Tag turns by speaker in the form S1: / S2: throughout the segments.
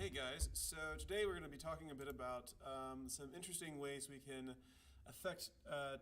S1: Hey guys, so today we're going to be talking a bit about some interesting ways we can affect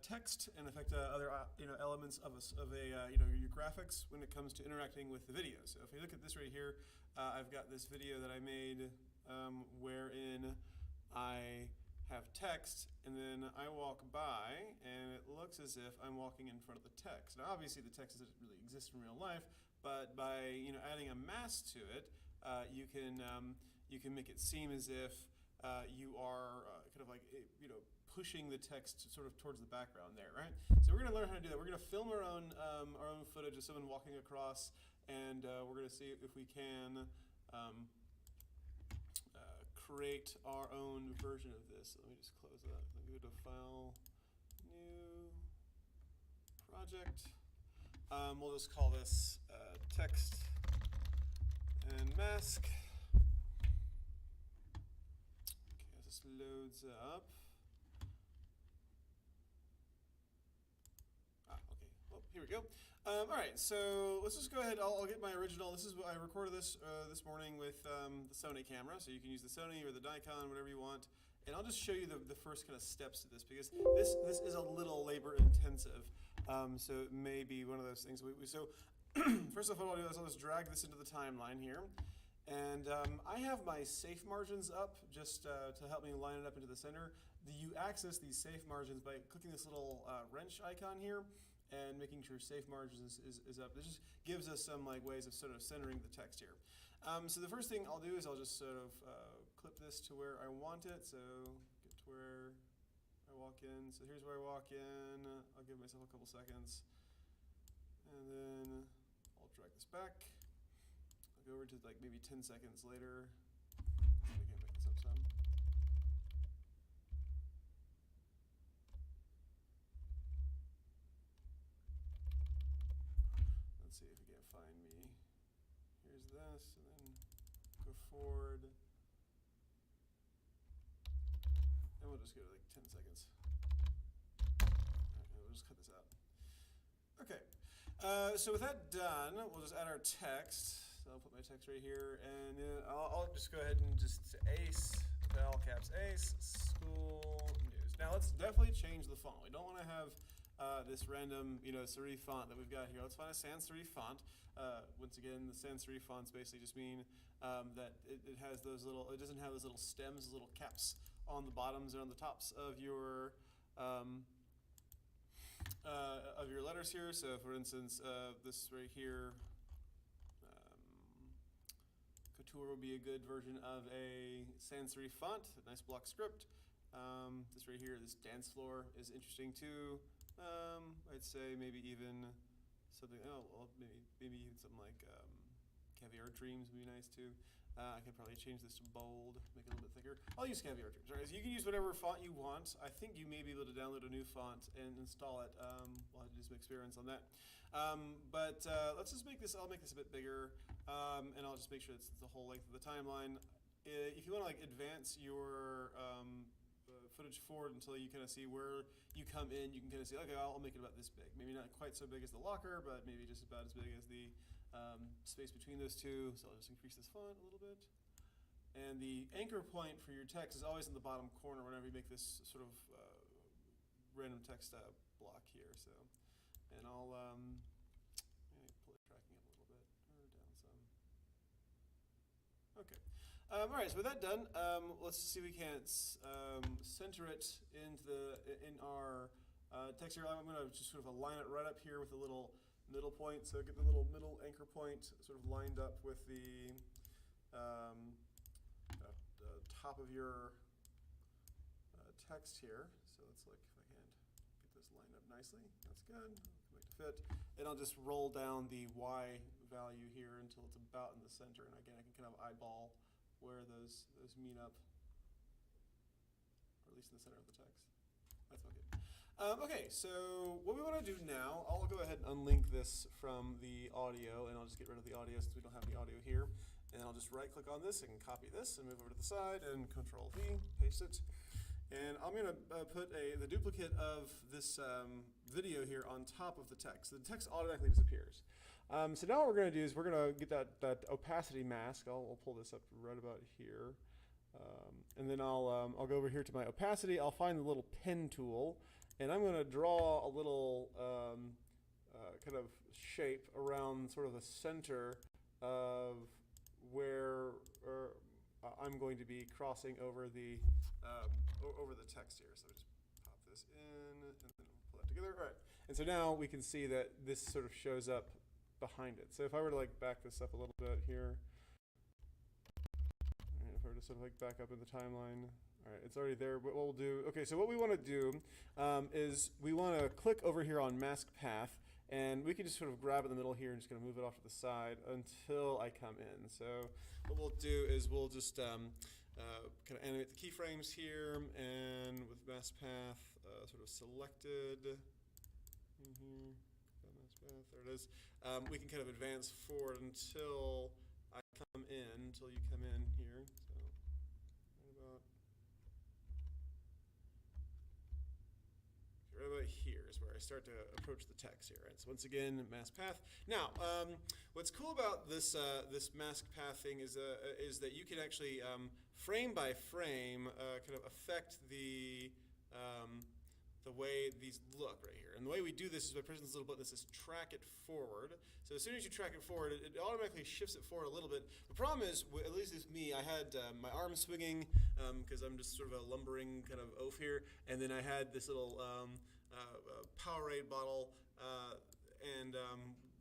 S1: text and affect other elements of your graphics when it comes to interacting with the video. So if you look at this right here, I've got this video that I made wherein I have text and then I walk by and it looks as if I'm walking in front of the text. Now obviously the text doesn't really exist in real life, but by adding a mask to it, you can make it seem as if you are kind of like pushing the text sort of towards the background there, right? So we're going to learn how to do that. We're going to film our own footage of someone walking across, and we're going to see if we can create our own version of this. Let me just close that. Let me go to File, New, Project. We'll just call this Text and Mask. Okay, as this loads up. Okay. Well, here we go. All right, so let's just go ahead. I'll get my original. This is what I recorded this morning with the Sony camera, so you can use the Sony or the Nikon, whatever you want. And I'll just show you the first kind of steps to this, because this is a little labor intensive. So it may be one of those things. So first off, what I'll do is I'll just drag this into the timeline here. And I have my safe margins up just to help me line it up into the center. You access these safe margins by clicking this little wrench icon here and making sure safe margins is up. This just gives us some ways of sort of centering the text here. So the first thing I'll do is I'll just sort of clip this to where I want it. So get to where I walk in. So here's where I walk in. I'll give myself a couple seconds. And then I'll drag this back. I'll go over to maybe 10 seconds later. I can make this up some. Let's see if you can't find me. Here's this, and then go forward. And we'll just go to 10 seconds. All right, we'll just cut this out. Okay, so with that done, we'll just add our text. So I'll put my text right here, and I'll just go ahead and just ACE, all caps ACE, school news. Now let's definitely change the font. We don't want to have this random, serif font that we've got here. Let's find a sans serif font. Once again, the sans serif fonts basically just mean that it has those little, it doesn't have those little stems, those little caps on the bottoms and on the tops of your letters here. So for instance, this right here, Couture would be a good version of a sans serif font, a nice block script. This right here, this dance floor is interesting too. I'd say maybe even something, maybe even something like Caviar Dreams would be nice too. I could probably change this to bold, make it a little bit thicker. I'll use Caviar Dreams. All right, so you can use whatever font you want. I think you may be able to download a new font and install it. We'll have to do some experiments on that. But let's just make this, I'll make this a bit bigger, and I'll just make sure it's the whole length of the timeline. If you want to advance your footage forward until you kind of see where you come in, you can kind of see, okay, I'll make it about this big. Maybe not quite so big as the locker, but maybe just about as big as the space between those two. So I'll just increase this font a little bit. And the anchor point for your text is always in the bottom corner whenever you make this sort of random text block here. So, and I'll pull it tracking up a little bit, or down some. Okay. All right. So with that done, let's see if we can center it in our text here. I'm going to just sort of align it right up here with a little middle point. So get the little middle anchor point sort of lined up with the top of your text here. So let's look if I can get this lined up nicely. That's good. I'll make it fit. And I'll just roll down the Y value here until it's about in the center. And again, I can kind of eyeball where those meet up, or at least in the center of the text. That's not good. Okay, so what we want to do now, I'll go ahead and unlink this from the audio, and I'll just get rid of the audio since we don't have any audio here. And I'll just right-click on this and copy this and move over to the side and Control-V, paste it. And I'm going to put the duplicate of this video here on top of the text. So the text automatically disappears. So now what we're going to do is we're going to get that opacity mask. I'll pull this up right about here. And then I'll go over here to my opacity. I'll find the little pen tool, and I'm going to draw a little kind of shape around sort of the center of where I'm going to be crossing over the text here. So just pop this in, and then pull that together. All right. And so now we can see that this sort of shows up behind it. So if I were to like back this up a little bit here, and if I were to sort of like back up in the timeline, all right, it's already there. But what we'll do, okay, so what we want to do is we want to click over here on mask path, and we can just sort of grab it in the middle here and just going to move it off to the side until I come in. So what we'll do is we'll just kind of animate the keyframes here, and with mask path sort of selected. Mask path, there it is. We can kind of advance forward until I come in, until you come in here. So right about here is where I start to approach the text here, right? So once again, mask path. Now, what's cool about this this mask path thing is that you can actually frame by frame kind of affect the way these look right here. And the way we do this is by pressing this little button that says track it forward. So as soon as you track it forward, it automatically shifts it forward a little bit. The problem is, at least with me, I had my arm swinging because I'm just sort of a lumbering kind of oaf here. And then I had this little Powerade bottle. And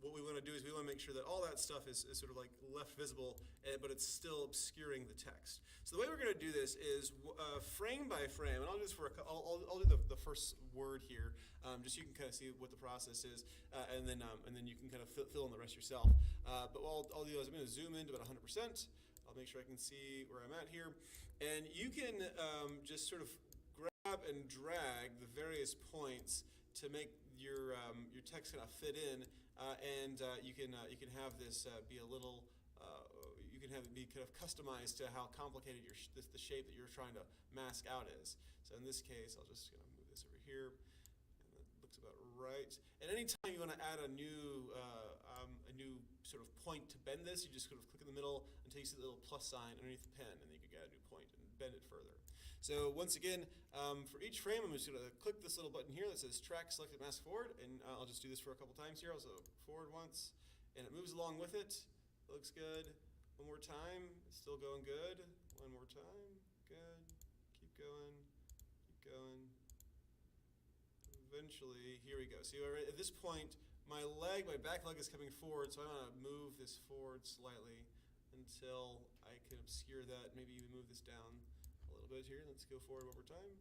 S1: what we want to do is we want to make sure that all that stuff is sort of like left visible, but it's still obscuring the text. So the way we're going to do this is frame by frame, and I'll do this for I'll do the first word here, just so you can kind of see what the process is, and then you can kind of fill in the rest yourself. But what I'll do is I'm going to zoom in to about 100%. I'll make sure I can see where I'm at here, and you can just sort of grab and drag the various points to make your text kind of fit in. And you can have this be a little, you can have it be kind of customized to how complicated the shape that you're trying to mask out is. So in this case, I'll just move this over here, and that looks about right. And anytime you want to add a new sort of point to bend this, you just sort of click in the middle until you see the little plus sign underneath the pen, and then you can add a new point and bend it further. So once again, for each frame, I'm just going to click this little button here that says track selected mask forward, and I'll just do this for a couple times here. Also forward once, and it moves along with it. It looks good. One more time. It's still going good. One more time. Good. Keep going. Keep going. Eventually, here we go. See, at this point, my back leg is coming forward, so I'm going to move this forward slightly until I can obscure that. Maybe even move this down a little bit here. Let's go forward one more time.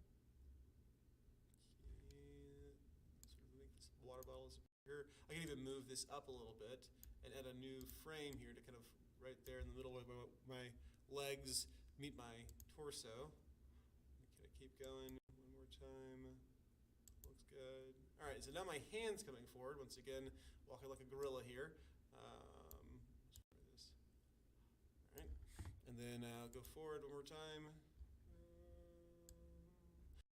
S1: Sort of make this water bottle disappear. I can even move this up a little bit and add a new frame here to kind of right there in the middle where my legs meet my torso. Okay, keep going. One more time. Looks good. All right, so now my hand's coming forward. Once again, walking like a gorilla here. Let's try this. All right, and then go forward one more time.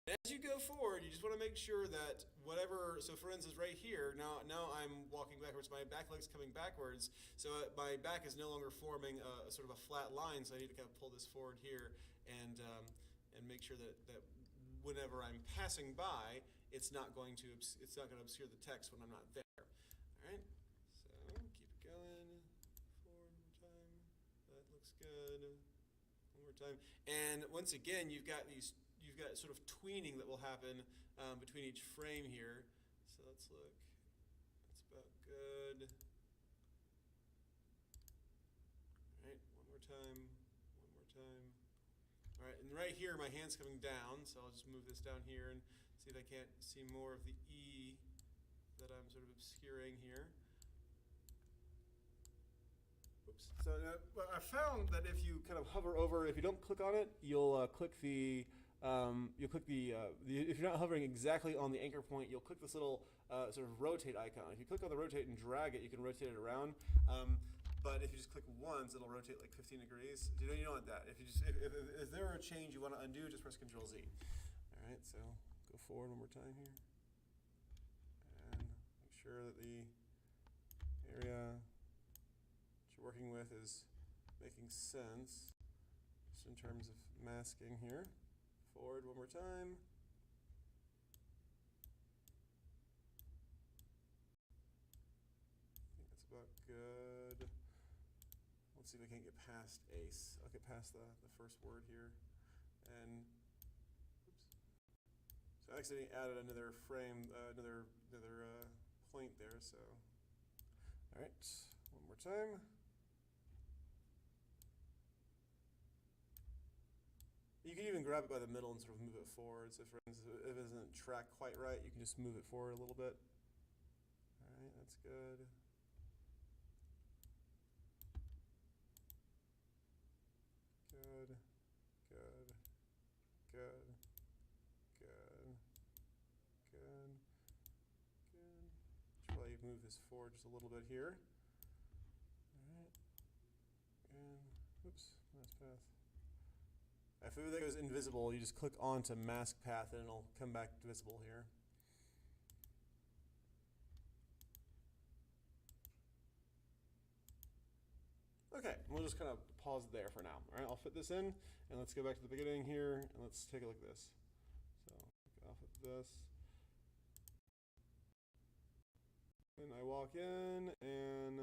S1: As you go forward, you just want to make sure that whatever, so for instance right here, now I'm walking backwards, my back leg's coming backwards, so my back is no longer forming a sort of a flat line, so I need to kind of pull this forward here and make sure that whenever I'm passing by, it's not going to obscure the text when I'm not there. All right, so keep it going, forward one more time, that looks good, one more time, and once again, you've got sort of tweening that will happen between each frame here. So let's look. That's about good. All right, one more time. One more time. All right, and right here, my hand's coming down, so I'll just move this down here and see if I can't see more of the E that I'm sort of obscuring here. Oops. So I found that if you kind of hover over, if you don't click on it, you'll click the if you're not hovering exactly on the anchor point, you'll click this little sort of rotate icon. If you click on the rotate and drag it, you can rotate it around. But if you just click once, it'll rotate like 15 degrees. You don't want that. If there are a change you want to undo, just press Control Z. All right, so go forward one more time here, and make sure that area that you're working with is making sense, just in terms of masking here. Forward one more time. I think that's about good. Let's see if I can't get past ace. I'll get past the first word here. And oops. So I accidentally added another frame, another point there. So all right, one more time. You can even grab it by the middle and sort of move it forward. So for instance, if it doesn't track quite right, you can just move it forward a little bit. All right, that's good. Good, good, good, good, good, good. Should probably move this forward just a little bit here. All right, and oops, mask path. If everything goes invisible, you just click onto mask path and it'll come back visible here. Okay, we'll just kind of pause there for now. All right, I'll fit this in, and let's go back to the beginning here, and let's take a look at this. So off of this, and I walk in, and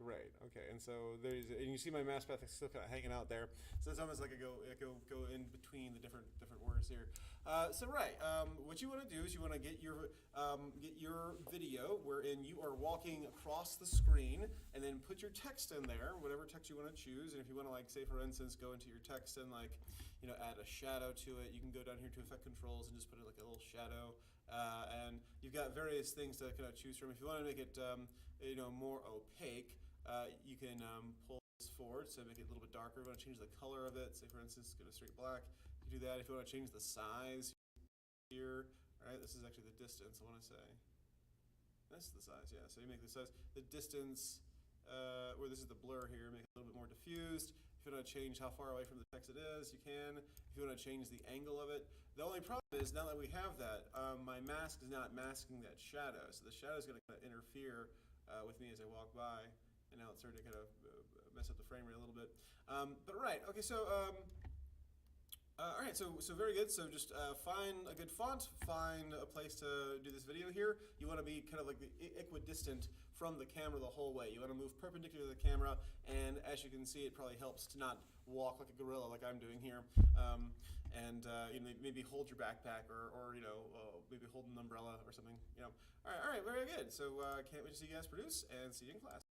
S1: great. Okay, and so there's, and you see my mask path is still kind of hanging out there. So it's almost like I go in between the different words here. What you want to do is you want to get your video wherein you are walking across the screen, and then put your text in there, whatever text you want to choose. And if you want to, like, say for instance, go into your text and, like, you know, add a shadow to it, you can go down here to effect controls and just put it like a little shadow. And you've got various things to kind of choose from. If you want to make it you know, more opaque, you can pull this forward, so make it a little bit darker. If you want to change the color of it, say for instance, go to straight black, you do that. If you want to change the size here, all right, this is actually the distance, I want to say. That's the size, yeah. So you make the size, the distance, where this is the blur here, make it a little bit more diffused. If you want to change how far away from the text it is, you can. If you want to change the angle of it. The only problem is, now that we have that, my mask is not masking that shadow. So the shadow is going to kind of interfere with me as I walk by. And now it's starting to kind of mess up the frame rate a little bit. But right, okay, so all right, so very good. So just find a good font, find a place to do this video here. You want to be kind of like the equidistant from the camera the whole way. You want to move perpendicular to the camera, and as you can see, it probably helps to not walk like a gorilla like I'm doing here. You know, maybe hold your backpack, or you know, maybe hold an umbrella or something. You know. All right, very good. So can't wait to see you guys produce, and see you in class.